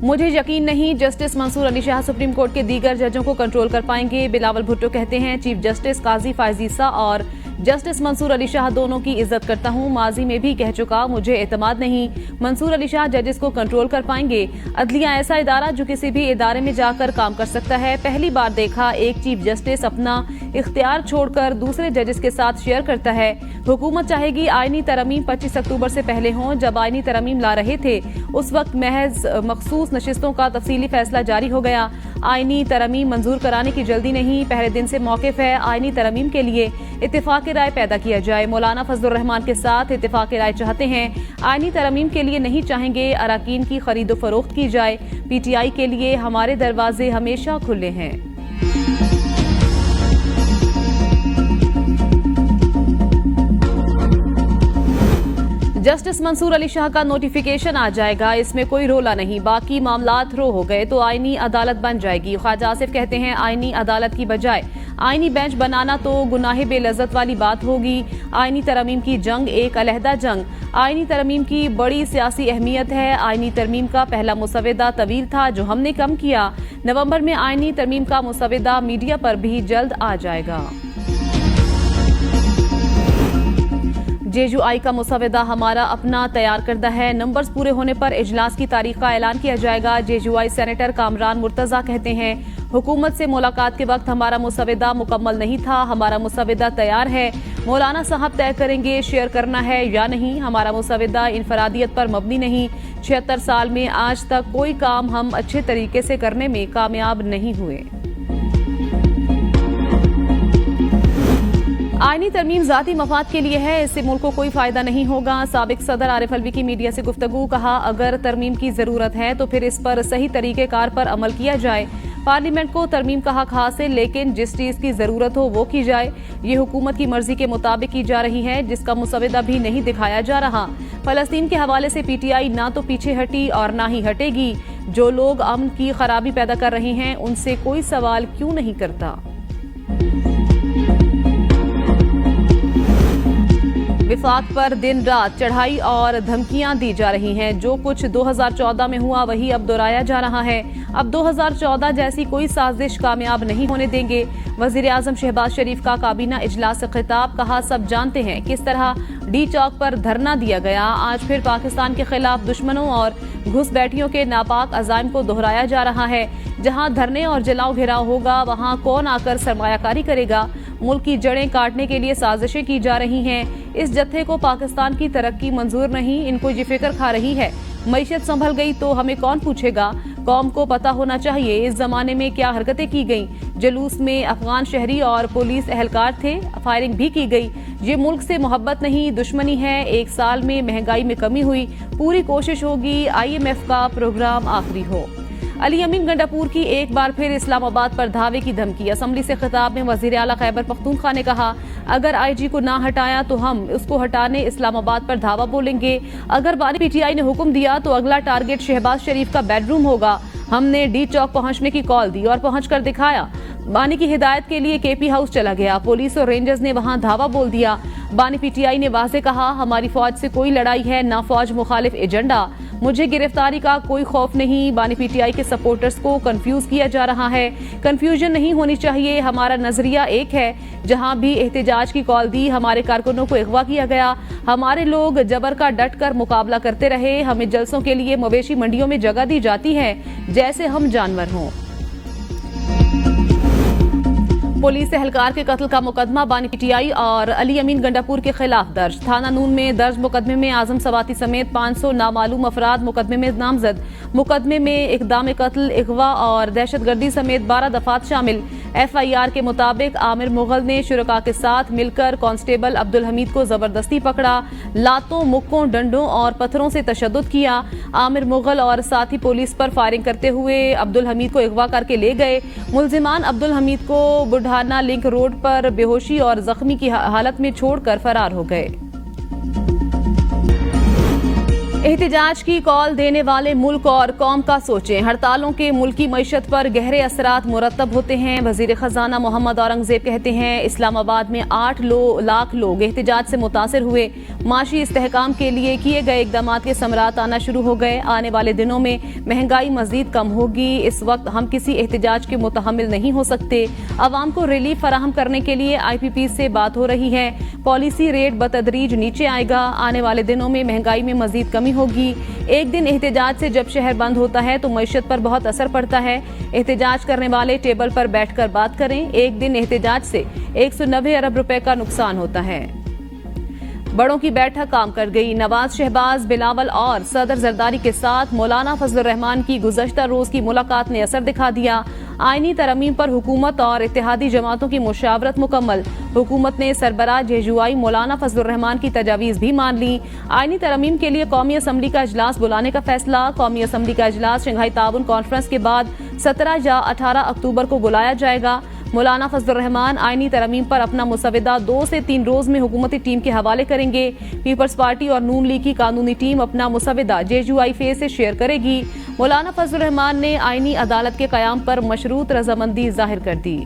मुझे यकीन नहीं justice Mansoor Ali Shah supreme court के दीगर जजों को कंट्रोल कर पाएंगे। बिलावल भुट्टो कहते हैं चीफ जस्टिस काजी फायजीसा और जस्टिस मंसूर अली शाह दोनों की इज्जत करता हूं, माजी में भी कह चुका, मुझे एतमाद नहीं मंसूर अली शाह जजेस को कंट्रोल कर पाएंगे। अदलिया ऐसा इदारा जो किसी भी इदारे में जाकर काम कर सकता है। पहली बार देखा एक चीफ जस्टिस अपना इख्तियार छोड़कर दूसरे जजेस के साथ शेयर करता है। हुकूमत चाहेगी आईनी तरमीम 25 अक्टूबर से पहले हों। जब आईनी तरमीम ला रहे थे उस वक्त महज मखसूस नशिस्तों का तफसीली फैसला जारी हो गया। आईनी तरमीम मंजूर कराने की जल्दी नहीं, पहले दिन से मौक़िफ़ है आईनी तरमीम के लिए इत्तेफाक राय पैदा किया जाए। मौलाना फजलुर रहमान के साथ इत्तेफाक राय चाहते हैं, आईनी तरमीम के लिए नहीं चाहेंगे अराकीन की खरीदो फरोख्त की जाए। पीटीआई के लिए हमारे दरवाजे हमेशा खुले हैं। जस्टिस मंसूर अली शाह का नोटिफिकेशन आ जाएगा, इसमें कोई रोला नहीं, बाकी मामला थ्रो हो गए तो आईनी अदालत बन जाएगी। ख्वाजा आसिफ कहते हैं आईनी अदालत की बजाय आईनी बेंच बनाना तो गुनाह बेलज़्ज़त वाली बात होगी। आईनी तरमीम की जंग एक अलहदा जंग। आईनी तरमीम की बड़ी सियासी अहमियत है। आईनी तरमीम का पहला मुसवदा तवील था जो हमने कम किया। नवंबर में आईनी तरमीम का मुसवदा मीडिया पर भी जल्द आ जाएगा। JUI का मुसवदा हमारा अपना तैयार करदा है, नंबर्स पूरे होने पर इजलास की तारीख का ऐलान किया जाएगा। JUI सेनेटर कामरान मुर्तजा कहते हैं हुकूमत से मुलाकात के वक्त हमारा मुसवदा मुकम्मल नहीं था, हमारा मुसवदा तैयार है। मौलाना साहब तय करेंगे शेयर करना है या नहीं। हमारा मुसवदा इनफरादियत पर मबनी नहीं। 76 साल में आज तक कोई काम हम अच्छे तरीके से करने में कामयाब नहीं हुए। आईनी तरमीम ज़ाती मफाद के लिए है, इससे मुल्क को कोई फायदा नहीं होगा। साबिक सदर आरिफ अलवी की मीडिया से गुफ्तगू, कहा अगर तरमीम की जरूरत है तो फिर इस पर सही तरीक़ेकार पर अमल किया जाए। पार्लियामेंट को तरमीम का हक हासिल, लेकिन जिस चीज़ की जरूरत हो वो की जाए। ये हुकूमत की मर्जी के मुताबिक की जा रही है, जिसका मुसवदा भी नहीं दिखाया जा रहा। फलस्तीन के हवाले से पीटीआई ना तो पीछे हटी और ना ही हटेगी। जो लोग अमन की खराबी पैदा कर रहे हैं उनसे कोई सवाल क्यों नहीं करता। विफाक पर दिन रात चढ़ाई और धमकियां दी जा रही हैं। जो कुछ 2014 में हुआ वही अब दोहराया जा रहा है। अब 2014 जैसी कोई साजिश कामयाब नहीं होने देंगे। वजीर आजम शहबाज शरीफ का काबीना इजलास से खिताब, कहा सब जानते हैं किस तरह डी चौक पर धरना दिया गया। आज फिर पाकिस्तान के खिलाफ दुश्मनों और घुसपैठियों के नापाक अज़ाइम को दोहराया जा रहा है। जहां धरने और जलाओ घेराव होगा वहां कौन आकर सरमायाकारी करेगा। मुल्क की जड़ें काटने के लिए साजिशें की जा रही हैं। इस जत्थे को पाकिस्तान की तरक्की मंजूर नहीं, इनको ये फिक्र खा रही है मईशत संभल गई तो हमें कौन पूछेगा। कौम को पता होना चाहिए इस जमाने में क्या हरकतें की गईं। जुलूस में अफगान शहरी और पुलिस एहलकार थे, फायरिंग भी की गई। ये मुल्क से मोहब्बत नहीं दुश्मनी है। एक साल में महंगाई में कमी हुई, पूरी कोशिश होगी IMF का प्रोग्राम आखिरी हो। अली अमीन गंडापुर की एक बार फिर इस्लामाबाद पर धावे की धमकी। असेंबली से खिताब में वजीर आला खैबर पख्तूनख्वा ने कहा अगर IG को ना हटाया तो हम उसको हटाने इस्लामाबाद पर धावा बोलेंगे। अगर बानी PTI ने हुक्म दिया तो अगला टारगेट शहबाज शरीफ का बेडरूम होगा। हमने डी चौक पहुंचने की कॉल दी और पहुंच कर दिखाया। बानी की हिदायत के लिए KP हाउस चला गया, पुलिस और रेंजर्स ने वहां धावा बोल दिया। बानी PTI ने वाज़े कहा हमारी फौज से कोई लड़ाई है ना फौज मुखालिफ एजेंडा। मुझे गिरफ्तारी का कोई खौफ नहीं। बानी PTI के सपोर्टर्स को कंफ्यूज किया जा रहा है। कंफ्यूजन नहीं होनी चाहिए। हमारा नजरिया एक है। जहां भी एहतजाज की कॉल दी हमारे कारकुनों को अगवा किया गया। हमारे लोग जबर का डट कर मुकाबला करते रहे। हमें जलसों के लिए मवेशी मंडियों में जगह दी जाती है जैसे हम जानवर हों। पुलिस एहलकार के कत्ल का मुकदमा बानी PTI और अली अमीन गंडापुर के खिलाफ दर्ज। थाना नून में दर्ज मुकदमे में आजम सवाती समेत 500 नामालूम अफराद मुकदमे में नामजद। मुकदमे में इक़दाम कत्ल, अगवा और दहशतगर्दी समेत 12 दफात शामिल। FIR के मुताबिक आमिर मुगल ने शुरका के साथ मिलकर कांस्टेबल अब्दुल हमीद को जबरदस्ती पकड़ा, लातों, मुक्कों, डंडों और पत्थरों से तशद्दुद किया। आमिर मुगल और साथी पुलिस पर फायरिंग करते हुए अब्दुल हमीद को अगवा करके ले गए। मुलजिमान अब्दुल हमीद को बुढ़ाना लिंक रोड पर बेहोशी और जख्मी की हालत में छोड़कर फरार हो गए। एहतिजाज की कॉल देने वाले मुल्क और कौम का सोचें। हड़तालों के मुल्की मईशत पर गहरे असरात मुरतब होते हैं। वजीर खजाना मोहम्मद औरंगजेब कहते हैं इस्लामाबाद में 8 लाख लोग एहतिजाज से मुतासिर हुए। माशी इस्तेहकाम के लिए किए गए इकदामात के समरात आना शुरू हो गए। आने वाले दिनों में महंगाई मजीद कम होगी। इस वक्त हम किसी एहतिजाज के मुतहम्मिल नहीं हो सकते। अवाम को रिलीफ फराहम करने के लिए IPP से बात हो रही है। पॉलिसी रेट बतदरीज नीचे आएगा। आने वाले दिनों में महंगाई में मजीद कमी होगी। एक दिन एहतिजाज से जब शहर बंद होता है तो मईशत पर बहुत असर पड़ता है। एहतिजाज करने वाले टेबल पर बैठकर बात करें। एक दिन एहतिजाज से 190 अरब रुपए का नुकसान होता है। बड़ों की बैठक काम कर गई। नवाज, शहबाज, बिलावल और सदर जरदारी के साथ मौलाना फजलुर रहमान की गुज़श्ता रोज की मुलाकात ने असर दिखा दिया। आईनी तरमीम पर हुकूमत और इत्तेहादी जमातों की मुशावरत मुकम्मल। हुकूमत ने सरबराह जेजुआई मौलाना फजलुर रहमान की तजावीज़ भी मान ली। आईनी तरमीम के लिए कौमी असम्बली का इजलास बुलाने का फैसला। कौमी असम्बली का इजलास शंघाई ताउन कॉन्फ्रेंस के बाद 17 या 18 अक्टूबर को बुलाया जाएगा। मौलाना फजलुर रहमान आईनी तरमीम पर अपना मुसविदा 2 से 3 रोज में हुकूमती टीम के हवाले करेंगे। पीपल्स पार्टी और नून लीग की कानूनी टीम अपना मुसविदा जेजुआई फेज से शेयर करेगी। मौलाना फजलुर रहमान ने आईनी अदालत के कयाम पर मशरूत रजामंदी जाहिर कर दी।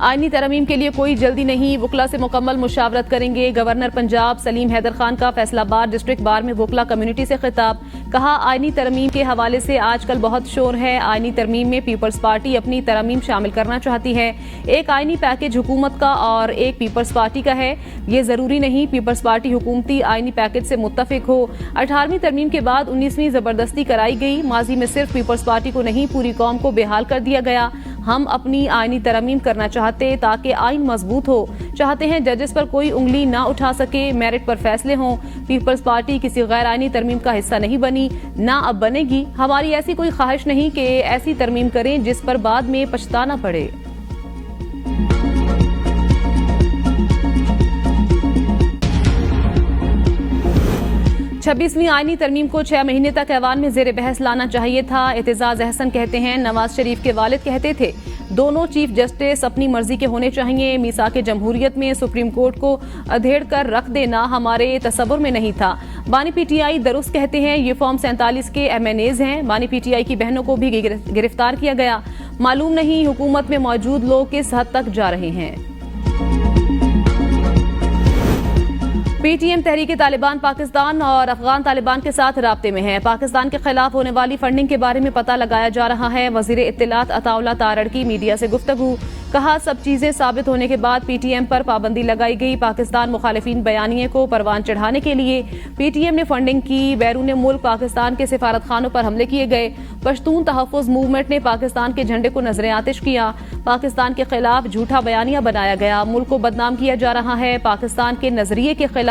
आईनी तरमीम के लिए कोई जल्दी नहीं, वकला से मुकम्मल मुशावरत करेंगे। गवर्नर पंजाब सलीम हैदर खान का फैसलाबाद डिस्ट्रिक्ट बार में वकला कम्युनिटी से खिताब। कहा आईनी तरमीम के हवाले से आजकल बहुत शोर है। आईनी तरमीम में पीपल्स पार्टी अपनी तरमीम शामिल करना चाहती है। एक आईनी पैकेज हुकूमत का और एक पीपल्स पार्टी का है। ये जरूरी नहीं पीपल्स पार्टी हुकूमती आईनी पैकेज से मुत्तफिक हो। 18वीं तरमीम के बाद 19वीं जबरदस्ती कराई गई। माजी में सिर्फ पीपल्स पार्टी को नहीं पूरी कौम को बेहाल कर दिया गया। हम अपनी आईनी तरमीम करना चाहते ताकि आइन मजबूत हो। चाहते हैं जजेस पर कोई उंगली ना उठा सके, मेरिट पर फैसले हों। पीपल्स पार्टी किसी गैर आईनी तरमीम का हिस्सा नहीं बनी, ना अब बनेगी। हमारी ऐसी कोई ख्वाहिश नहीं कि ऐसी तरमीम करें जिस पर बाद में पछताना पड़े। छब्बीसवीं आईनी तरमीम को 6 महीने तक ऐवान में जेर बहस लाना चाहिए था। एतजाज अहसन कहते हैं नवाज शरीफ के वालिद कहते थे दोनों चीफ जस्टिस अपनी मर्जी के होने चाहिए। मीसाक जमहूरियत में सुप्रीम कोर्ट को अधेड़ कर रख देना हमारे तसव्वुर में नहीं था। बानी PTI दरुस्त कहते हैं ये फॉर्म 47 के MNAs हैं। बानी PTI की बहनों को भी गिरफ्तार किया गया। मालूम नहीं हुकूमत में मौजूद लोग किस हद तक जा रहे हैं। PTM तहरीक तालिबान पाकिस्तान और अफगान तालिबान के साथ राब्ते में है। पाकिस्तान के खिलाफ होने वाली फंडिंग के बारे में पता लगाया जा रहा है। वजीर इत्तलात अताउल्लाह तारड़ की मीडिया से गुफ्तगू। कहा सब चीजें साबित होने के बाद PTM पर पाबंदी लगाई गई। पाकिस्तान मुखालिफिन बयानिए को परवान चढ़ाने के लिए PTM ने फंडिंग की। बैरून मुल्क पाकिस्तान के सिफारत खानों पर हमले किए गए। पश्तून तहफ़्फ़ुज़ मूवमेंट ने पाकिस्तान के झंडे को नजर आतिश किया। पाकिस्तान के खिलाफ झूठा बयानिया बनाया गया। मुल्क को बदनाम किया जा रहा है। पाकिस्तान के नजरिए के खिलाफ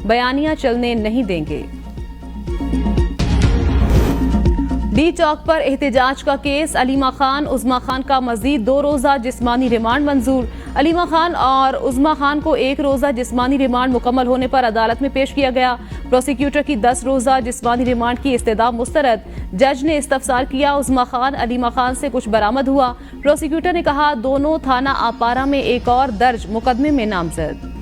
बयानिया चलने नहीं देंगे। डी चौक पर एहतिजाज का केस। अलीमा खान, उज़मा खान का मजीद 2 रोज़ा जिस्मानी रिमांड मंजूर। अलीमा खान और उज़मा खान को 1 रोज़ा जिस्मानी रिमांड मुकम्मल होने पर अदालत में पेश किया गया। प्रोसिक्यूटर की 10 रोज़ा जिस्मानी रिमांड की इस्तदा मुस्तरद। जज ने इस्तफसार किया। उज़मा खान, अलीमा खान से कुछ बरामद हुआ। प्रोसिक्यूटर ने कहा दोनों थाना आपारा में एक और दर्ज मुकदमे में नामजद।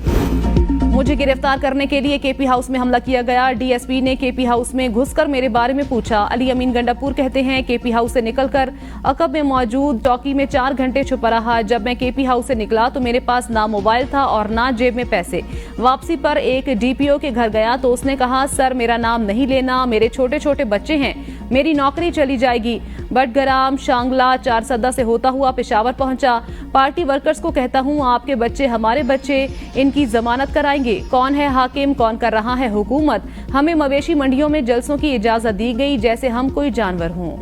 मुझे गिरफ्तार करने के लिए KP हाउस में हमला किया गया। DSP ने KP हाउस में घुसकर मेरे बारे में पूछा। अली अमीन गंडापुर कहते हैं KP हाउस से निकलकर अकब में मौजूद टॉकी में 4 घंटे छुपा रहा। जब मैं KP हाउस से निकला तो मेरे पास ना मोबाइल था और ना जेब में पैसे। वापसी पर एक DPO के घर गया तो उसने कहा सर मेरा नाम नहीं लेना, मेरे छोटे छोटे बच्चे हैं, मेरी नौकरी चली जाएगी। बटग्राम, शांगला, चारसदा से होता हुआ पेशावर पहुंचा। पार्टी वर्कर्स को कहता हूं आपके बच्चे हमारे बच्चे, इनकी जमानत कराएंगे। कौन है हाकिम, कौन कर रहा है हुकूमत। हमें मवेशी मंडियों में जलसों की इजाजत दी गई जैसे हम कोई जानवर हों।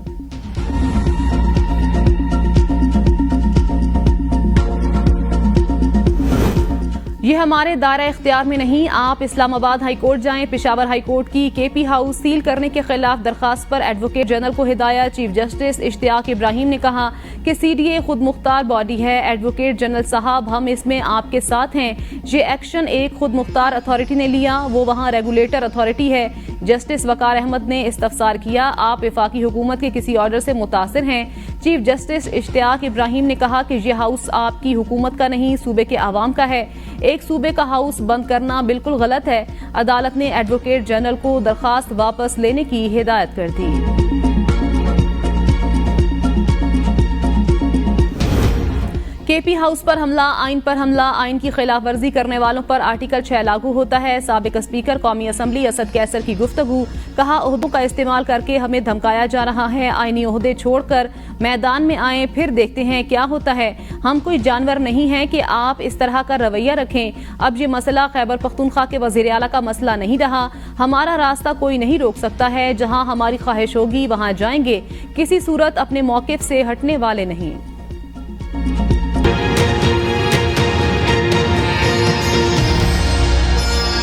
ये हमारे दायरा इख्तियार में नहीं। आप इस्लामाबाद हाई कोर्ट जाएं। पेशावर हाई कोर्ट की KP हाउस सील करने के खिलाफ दरखास्त पर एडवोकेट जनरल को हिदायत। चीफ जस्टिस इश्तियाक इब्राहिम ने कहा कि CDA खुद मुख्तार बॉडी है। एडवोकेट जनरल साहब हम इसमें आपके साथ हैं। ये एक्शन एक खुद मुख्तार अथॉरिटी ने लिया, वो वहाँ रेगुलेटर अथॉरिटी है। जस्टिस वकार अहमद ने इस्तफसार किया आप वफाकी हुकूमत के किसी ऑर्डर से मुतासिर हैं। चीफ जस्टिस इश्तियाक इब्राहिम ने कहा कि यह हाउस आपकी हुकूमत का नहीं सूबे के आवाम का है। ایک صوبے کا ہاؤس بند کرنا بالکل غلط ہے۔ عدالت نے ایڈوکیٹ جنرل کو درخواست واپس لینے کی ہدایت کر دی۔ کے پی ہاؤس پر حملہ، آئین پر حملہ، آئین کی خلاف ورزی کرنے والوں پر آرٹیکل 6 لاگو ہوتا ہے۔ سابق اسپیکر قومی اسمبلی اسد کیسر کی گفتگو، کہا عہدوں کا استعمال کر کے ہمیں دھمکایا جا رہا ہے، آئینی عہدے چھوڑ کر میدان میں آئیں، پھر دیکھتے ہیں کیا ہوتا ہے۔ ہم کوئی جانور نہیں ہیں کہ آپ اس طرح کا رویہ رکھیں۔ اب یہ مسئلہ خیبر پختونخوا کے وزیر اعلیٰ کا مسئلہ نہیں رہا، ہمارا راستہ کوئی نہیں روک سکتا ہے، جہاں ہماری خواہش ہوگی وہاں جائیں گے، کسی صورت اپنے موقف سے ہٹنے والے نہیں۔